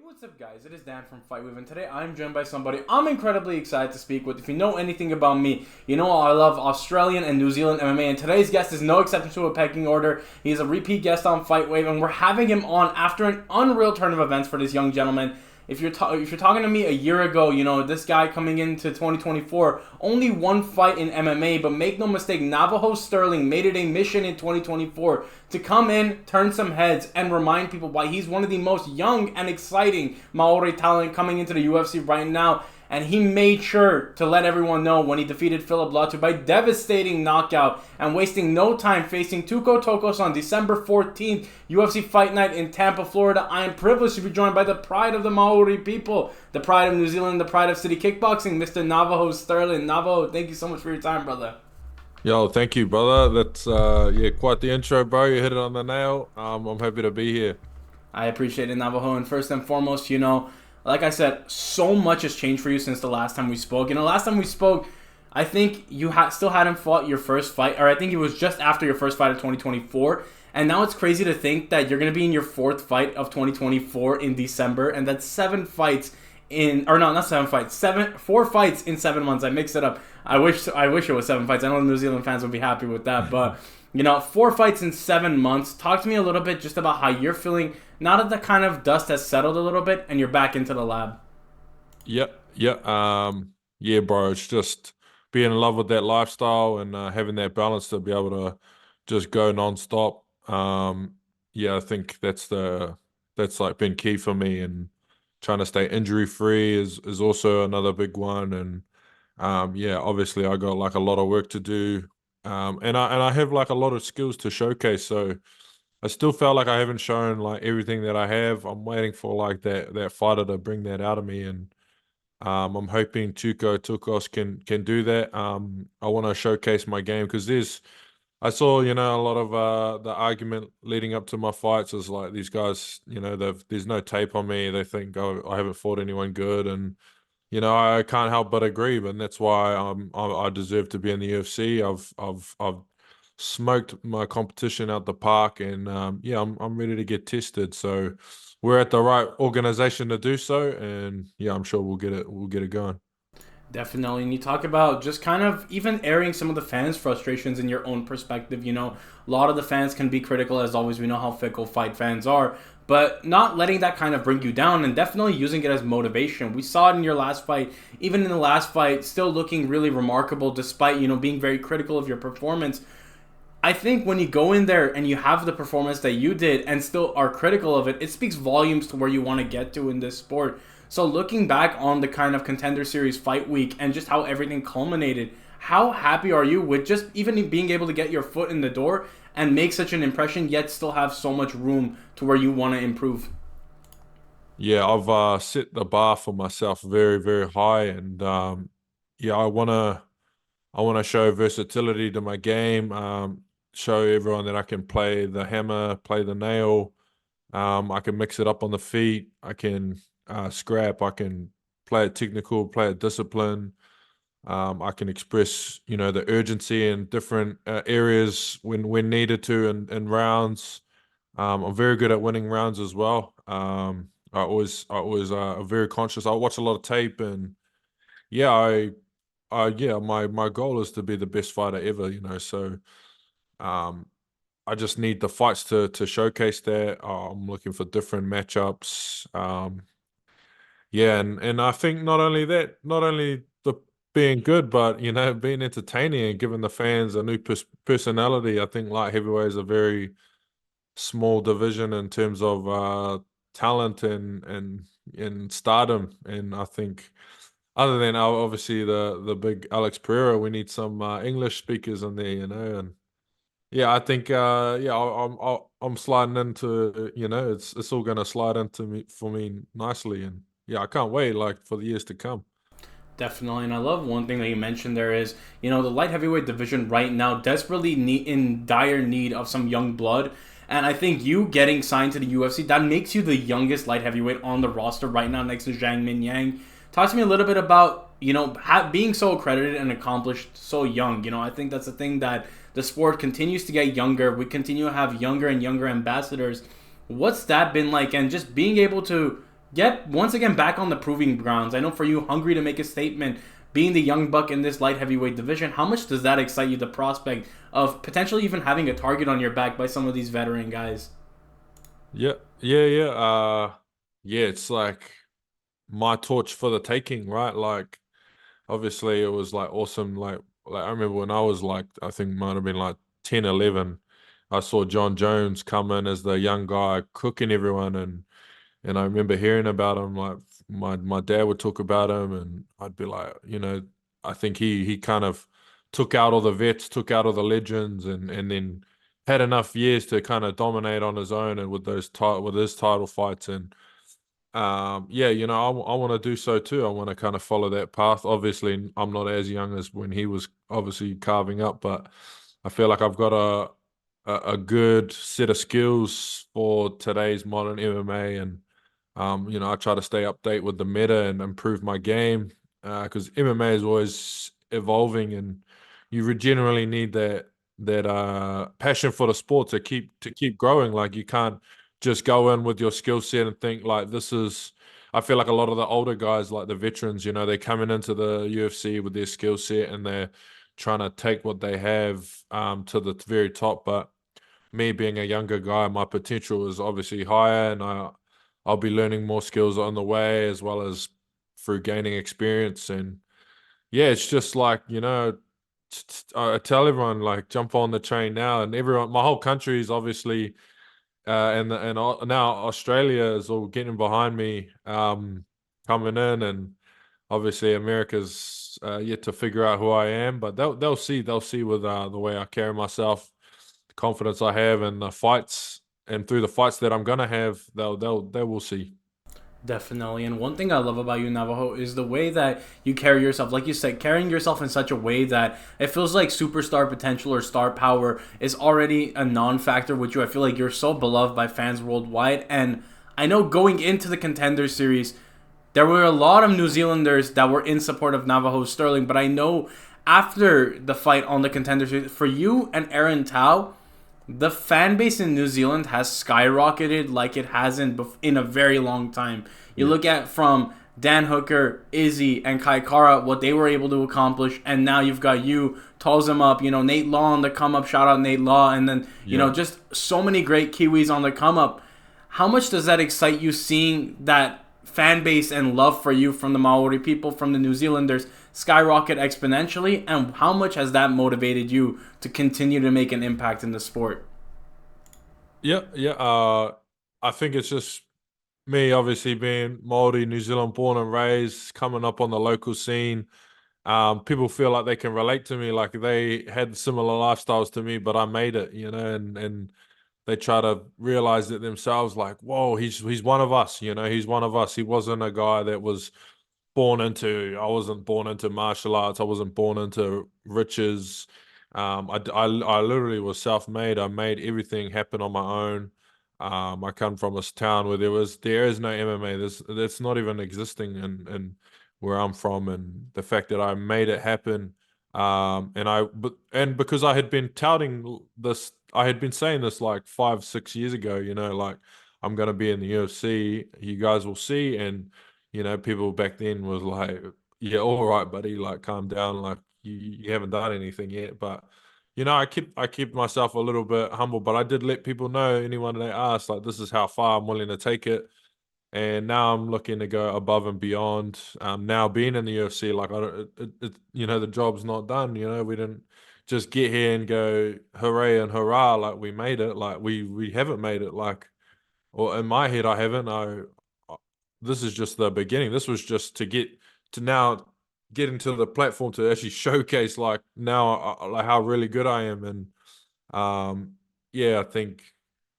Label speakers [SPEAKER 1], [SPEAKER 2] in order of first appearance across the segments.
[SPEAKER 1] What's up, guys? It is Dan from FightWave, and today I'm joined by somebody I'm incredibly excited to speak with. If you know anything about me, you know I love Australian and New Zealand MMA, and today's guest is no exception to a pecking order. He's a repeat guest on FightWave, and we're having him on after an unreal turn of events for this young gentleman. If you're talking to me a year ago, you know, this guy coming into 2024, only one fight in MMA, but make no mistake, Navajo Stirling made it a mission in 2024 to come in, turn some heads, and remind people why he's one of the most young and exciting Maori talent coming into the UFC right now. And he made sure to let everyone know when he defeated Philip Latu by devastating knockout and wasting no time facing Tuco Tokkos on December 14th, UFC Fight Night in Tampa, Florida. I am privileged to be joined by the pride of the Maori people, the pride of New Zealand, the pride of city kickboxing, Mr. Navajo Stirling. Navajo, thank you so much for your time, brother.
[SPEAKER 2] Yo, thank you, brother. That's quite the intro, bro. You hit it on the nail. I'm happy to be here.
[SPEAKER 1] I appreciate it, Navajo. And first and foremost, you know, like I said, so much has changed for you since the last time we spoke. You know, last time we spoke, I think you still hadn't fought your first fight, or I think it was just after your first fight of 2024. And now it's crazy to think that you're going to be in your fourth fight of 2024 in December, and that's 7 fights in, or no, not 7 fights, 4 fights in 7 months. I mixed it up. I wish it was 7 fights. I know the New Zealand fans would be happy with that, but you know, 4 fights in 7 months. Talk to me a little bit just about how you're feeling now that the kind of dust has settled a little bit and you're back into the lab.
[SPEAKER 2] Yeah, bro. It's just being in love with that lifestyle and having that balance to be able to just go nonstop. I think that's like been key for me, and trying to stay injury free is also another big one. And obviously I got like a lot of work to do. And I have like a lot of skills to showcase, so I still felt like I haven't shown like everything that I have. I'm waiting for like that fighter to bring that out of me, and I'm hoping Tuco Tokkos can do that. I want to showcase my game because I saw, you know, a lot of the argument leading up to my fights is like these guys, you know, there's no tape on me. They think, oh, I haven't fought anyone good, and you know, I can't help but agree. And that's why I deserve to be in the UFC. I've smoked my competition out the park, and I'm ready to get tested. So we're at the right organization to do so, and yeah, I'm sure we'll get it going.
[SPEAKER 1] Definitely. And you talk about just kind of even airing some of the fans' frustrations in your own perspective. You know, a lot of the fans can be critical, as always. We know how fickle fight fans are. But not letting that kind of bring you down and definitely using it as motivation. We saw it in your last fight. Even in the last fight, still looking really remarkable despite, you know, being very critical of your performance. I think when you go in there and you have the performance that you did and still are critical of it, it speaks volumes to where you want to get to in this sport. So looking back on the kind of Contender Series fight week and just how everything culminated, how happy are you with just even being able to get your foot in the door and make such an impression, yet still have so much room to where you want to improve?
[SPEAKER 2] Yeah, I've set the bar for myself very, very high, and I wanna show versatility to my game. Show everyone that I can play the hammer, play the nail. I can mix it up on the feet. I can scrap. I can play it technical, play it discipline. I can express, you know, the urgency in different areas when needed to in rounds. I'm very good at winning rounds as well. I always very conscious. I watch a lot of tape, and yeah, my goal is to be the best fighter ever. You know, so um, I just need the fights to showcase that. I'm looking for different matchups. And I think not only that, not only the being good, but you know, being entertaining and giving the fans a new personality. I think light heavyweight is a very small division in terms of talent and stardom, and I think other than obviously the big Alex Pereira, we need some English speakers in there, you know. And yeah, I think I'm sliding into, you know, it's all gonna slide into me for me nicely, and yeah, I can't wait like for the years to come.
[SPEAKER 1] Definitely, and I love one thing that you mentioned there is, you know, the light heavyweight division right now desperately in dire need of some young blood. And I think you getting signed to the UFC, that makes you the youngest light heavyweight on the roster right now next to Zhang Min Yang. Talk to me a little bit about, you know, being so accredited and accomplished so young. You know, I think that's the thing that the sport continues to get younger. We continue to have younger and younger ambassadors. What's that been like? And just being able to Yet, once again, back on the proving grounds. I know for you, hungry to make a statement, being the young buck in this light heavyweight division, how much does that excite you, the prospect of potentially even having a target on your back by some of these veteran guys?
[SPEAKER 2] Yeah, yeah. Yeah, it's like my torch for the taking, right? Like, obviously, it was like awesome. Like I remember when I was like, I think might have been like 10, 11. I saw John Jones come in as the young guy cooking everyone, and I remember hearing about him. Like my dad would talk about him, and I'd be like, I think he kind of took out all the vets, took out all the legends, and then had enough years to kind of dominate on his own and with with his title fights. And yeah, I want to do so too. I want to kind of follow that path. Obviously, I'm not as young as when he was obviously carving up, but I feel like I've got a good set of skills for today's modern MMA, and I try to stay update with the meta and improve my game because MMA is always evolving, and generally need that passion for the sport to keep growing. Like you can't just go in with your skill set and think like this is. I feel like a lot of the older guys, like the veterans, they're coming into the UFC with their skill set and they're trying to take what they have to the very top. But me being a younger guy, my potential is obviously higher, and I'll be learning more skills on the way as well as through gaining experience. And yeah, it's just like I tell everyone like jump on the train now, and everyone, my whole country is obviously now Australia is all getting behind me, coming in, and obviously America's yet to figure out who I am, but they'll see with the way I carry myself, the confidence I have, and the fights, and through the fights that I'm gonna have, they will see.
[SPEAKER 1] Definitely. And one thing I love about you, Navajo, is the way that you carry yourself. Like you said, carrying yourself in such a way that it feels like superstar potential or star power is already a non factor with you. I feel like you're so beloved by fans worldwide. And I know going into the Contender Series, there were a lot of New Zealanders that were in support of Navajo Stirling. But I know after the fight on the Contender Series, for you and Aaron Tao, the fan base in New Zealand has skyrocketed like it hasn't in a very long time. You
[SPEAKER 2] Yeah,
[SPEAKER 1] look at from Dan Hooker, Izzy, and Kai Kara, what they were able to accomplish, and now you've got you, Tolls up, Nate Law on the come up, shout out Nate Law, and then,
[SPEAKER 2] yeah.
[SPEAKER 1] just so many great Kiwis on the come up. How much does that excite you seeing that fan base and love for you from the Maori people, from the New Zealanders, skyrocket exponentially? And how much has that motivated you to continue to make an impact in the sport?
[SPEAKER 2] Yeah, yeah. I think it's just me, obviously being Maori, New Zealand born and raised, coming up on the local scene. People feel like they can relate to me, like they had similar lifestyles to me, but I made it, and they try to realize it themselves, like, whoa, he's one of us, he's one of us. He wasn't a guy that was I wasn't born into martial arts. I wasn't born into riches. I literally was self-made. I made everything happen on my own. I come from a town where there is no MMA. That's not even existing in where I'm from, and the fact that I made it happen, and because I had been touting this, I had been saying this like 5, 6 years ago. Like I'm gonna be in the UFC. You guys will see, and people back then was like, "Yeah, all right, buddy, like calm down, like you haven't done anything yet." But I kept myself a little bit humble, but I did let people know, anyone they asked, like this is how far I'm willing to take it. And now I'm looking to go above and beyond. Now being in the UFC, like I don't, the job's not done. We didn't just get here and go hooray and hurrah, like we made it. Like we haven't made it. Like, or in my head, I haven't. This is just the beginning. This was just to get to now get into the platform to actually showcase like now like how really good I am. And yeah, I think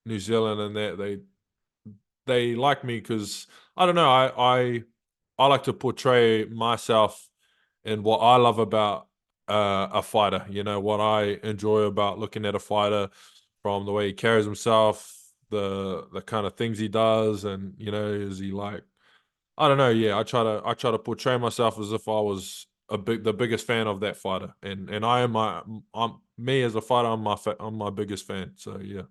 [SPEAKER 2] New Zealand and that they like me because I don't know. I like to portray myself and what I love about a fighter. What I enjoy about looking at a fighter, from the way he carries himself, the kind of things he does, and is he like, I don't know. Yeah, I try to portray myself as if I was the biggest fan of that fighter, and I'm me as a fighter. I'm my biggest fan. So yeah.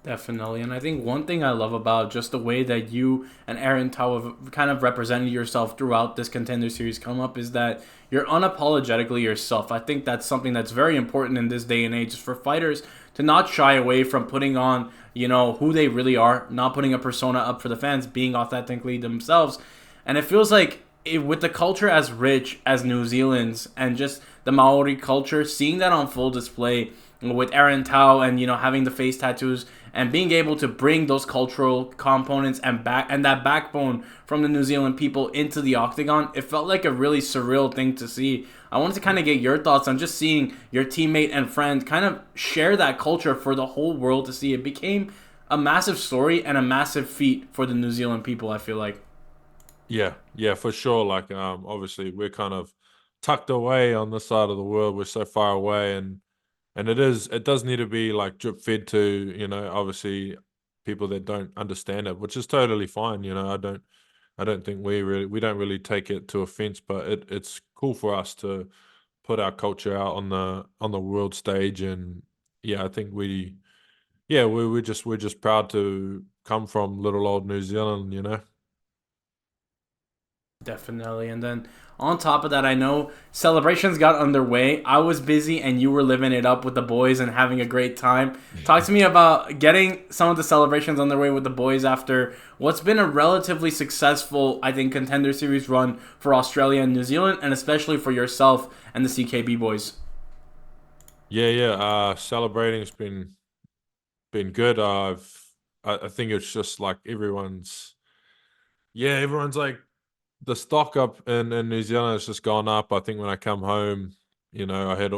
[SPEAKER 1] Definitely. And I think one thing I love about just the way that you and Aaron Tao have kind of represented yourself throughout this Contender Series come up is that you're unapologetically yourself. I think that's something that's very important in this day and age is for fighters to not shy away from putting on, who they really are, not putting a persona up for the fans, being authentically themselves. And it feels like with the culture as rich as New Zealand's and just the Maori culture, seeing that on full display with Aaron Tao and having the face tattoos and being able to bring those cultural components and that backbone from the New Zealand people into the octagon, it felt like a really surreal thing to see. I wanted to kind of get your thoughts on just seeing your teammate and friend kind of share that culture for the whole world to see. It became a massive story and a massive feat for the New Zealand people, I feel like.
[SPEAKER 2] Yeah, yeah, for sure. Like, obviously we're kind of tucked away on this side of the world. We're so far away, and it does need to be like drip fed to, obviously people that don't understand it, which is totally fine. I don't think we don't really take it to offense, but it's cool for us to put our culture out on the world stage. And yeah, I think we're just proud to come from little old New Zealand.
[SPEAKER 1] Definitely. And then on top of that, I know celebrations got underway. I was busy and you were living it up with the boys and having a great time. Talk to me about getting some of the celebrations underway with the boys after what's been a relatively successful, I think, Contender Series run for Australia and New Zealand, and especially for yourself and the CKB boys.
[SPEAKER 2] Yeah, yeah. Celebrating's been good. I think it's just like everyone's like the stock up in New Zealand has just gone up. I think when I come home, I had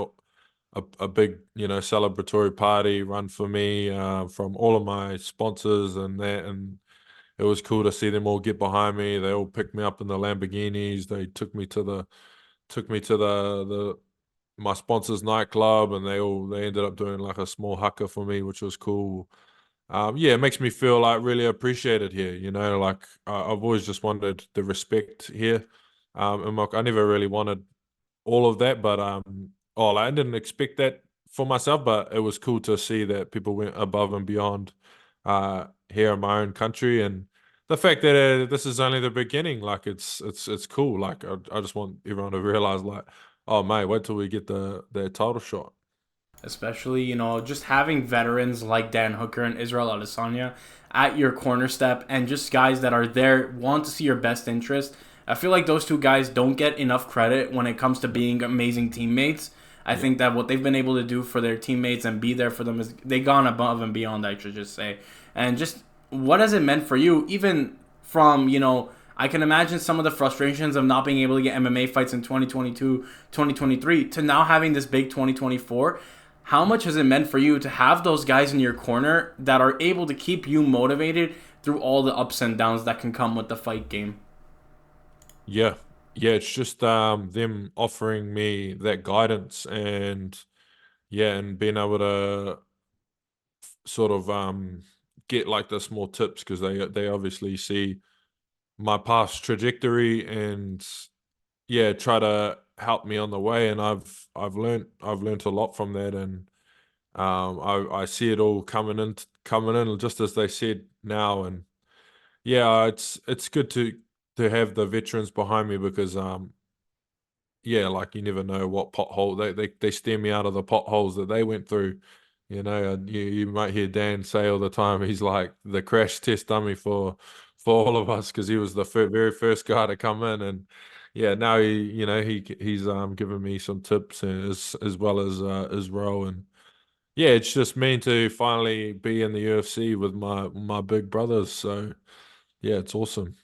[SPEAKER 2] a big, celebratory party run for me from all of my sponsors and that, and it was cool to see them all get behind me. They all picked me up in the Lamborghinis. They took me to the my sponsor's nightclub, and they ended up doing like a small haka for me, which was cool. Yeah, it makes me feel like really appreciated here. Like I've always just wanted the respect here. And like I never really wanted all of that, but I didn't expect that for myself. But it was cool to see that people went above and beyond here in my own country, and the fact that this is only the beginning. Like it's cool. Like I just want everyone to realize, like, oh mate, wait till we get the title shot.
[SPEAKER 1] Especially, just having veterans like Dan Hooker and Israel Adesanya at your corner step and just guys that are there, want to see your best interest. I feel like those two guys don't get enough credit when it comes to being amazing teammates. I
[SPEAKER 2] Yeah,
[SPEAKER 1] think that what they've been able to do for their teammates and be there for them is they gone above and beyond, I should just say. And just what has it meant for you, even from, I can imagine some of the frustrations of not being able to get MMA fights in 2022, 2023 to now having this big 2024. How much has it meant for you to have those guys in your corner that are able to keep you motivated through all the ups and downs that can come with the fight game?
[SPEAKER 2] yeah, yeah. It's just them offering me that guidance, and yeah, and being able to sort of get like the small tips, because they obviously see my past trajectory, and yeah, try to help me on the way. And I've learned a lot from that. And I see it all coming in just as they said now. And yeah, it's good to have the veterans behind me, because yeah, like you never know what pothole they steer me out of the potholes that they went through. And you might hear Dan say all the time, he's like the crash test dummy for all of us, because he was the very first guy to come in. And yeah, now he's giving me some tips, as well as Israel. And yeah, it's just mean to finally be in the UFC with my big brothers. So yeah, it's awesome.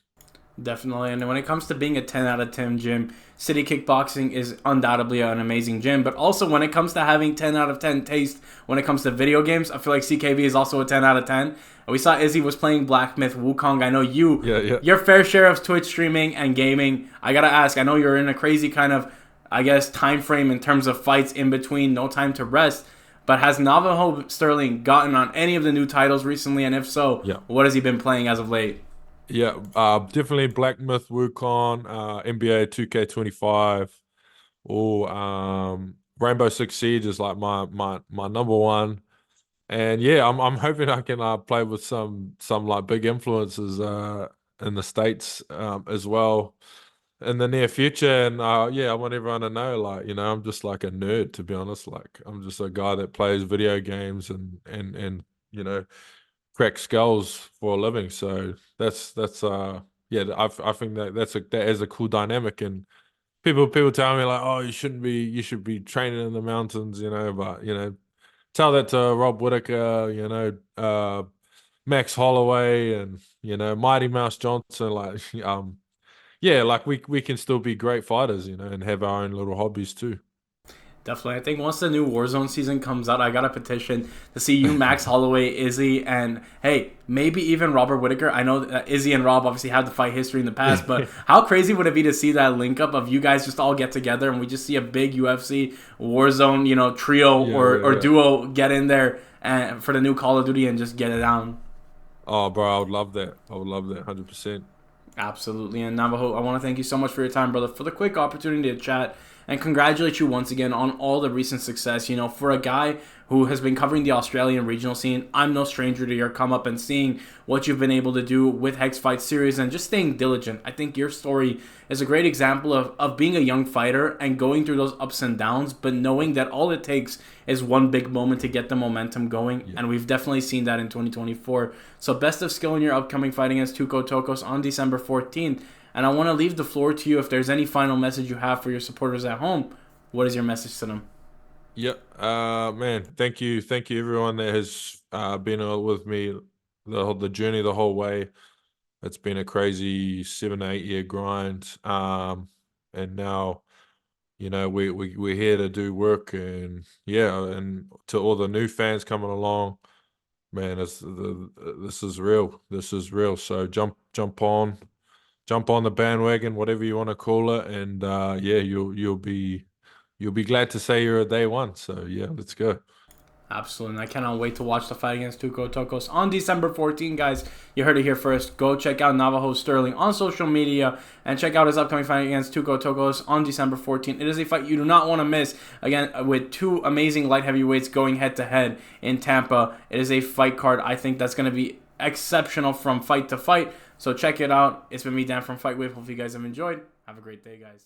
[SPEAKER 1] Definitely. And when it comes to being a 10 out of 10 gym, City Kickboxing is undoubtedly an amazing gym. But also, when it comes to having 10 out of 10 taste when it comes to video games, I feel like CKB is also a 10 out of 10. We saw Izzy was playing Black Myth Wukong. I know
[SPEAKER 2] Yeah, yeah.
[SPEAKER 1] your fair share of Twitch streaming and gaming. I got to ask, I know you're in a crazy kind of, I guess, time frame in terms of fights in between, no time to rest. But has Navajo Sterling gotten on any of the new titles recently? And if so,
[SPEAKER 2] Yeah.
[SPEAKER 1] what has he been playing as of late?
[SPEAKER 2] Yeah, definitely Black Myth Wukong, NBA 2K25, or Rainbow Six Siege is like my number one. And yeah, I'm hoping I can play with some like big influences in the States as well in the near future. And yeah, I want everyone to know, like, I'm just like a nerd, to be honest. Like, I'm just a guy that plays video games and you know cracks skulls for a living. So that's yeah, I think that is a cool dynamic. And people tell me like, oh, you should be training in the mountains, but tell that to Rob Whitaker, Max Holloway, and Mighty Mouse Johnson. Like, yeah, like we can still be great fighters, and have our own little hobbies too.
[SPEAKER 1] Definitely. I think once the new Warzone season comes out, I got a petition to see you, Max Holloway, Izzy, and hey, maybe even Robert Whitaker. I know that Izzy and Rob obviously have the fight history in the past, but how crazy would it be to see that link up of you guys just all get together and we just see a big UFC Warzone, trio
[SPEAKER 2] Yeah,
[SPEAKER 1] or
[SPEAKER 2] yeah.
[SPEAKER 1] duo get in there and for the new Call of Duty and just get it down.
[SPEAKER 2] Oh, bro, I would love that. I would love that, 100%.
[SPEAKER 1] Absolutely. And Navajo, I want to thank you so much for your time, brother, for the quick opportunity to chat and congratulate you once again on all the recent success. For a guy who has been covering the Australian regional scene, I'm no stranger to your come up and seeing what you've been able to do with Hex Fight Series and just staying diligent. I think your story is a great example of being a young fighter and going through those ups and downs, but knowing that all it takes is one big moment to get the momentum going.
[SPEAKER 2] Yeah.
[SPEAKER 1] And we've definitely seen that in 2024. So best of skill in your upcoming fight against Tuco Tokkos on December 14th. And I want to leave the floor to you. If there's any final message you have for your supporters at home, what is your message to them?
[SPEAKER 2] Yep. Man, thank you everyone that has been with me the journey the whole way. It's been a crazy 7 8 year grind. And now we're here to do work. And yeah, and to all the new fans coming along, man, this is real. This is real. So jump on the bandwagon, whatever you want to call it. And yeah, you'll be glad to say you're a day one. So yeah, let's go.
[SPEAKER 1] Absolutely. And I cannot wait to watch the fight against Tuco Tokos on December 14th, guys. You heard it here first. Go check out Navajo Stirling on social media and check out his upcoming fight against Tuco Tokos on December 14th. It is a fight you do not want to miss. Again, with two amazing light heavyweights going head to head in Tampa. It is a fight card I think that's going to be exceptional from fight to fight. So check it out. It's been me, Dan, from FightWave. Hope you guys have enjoyed. Have a great day, guys.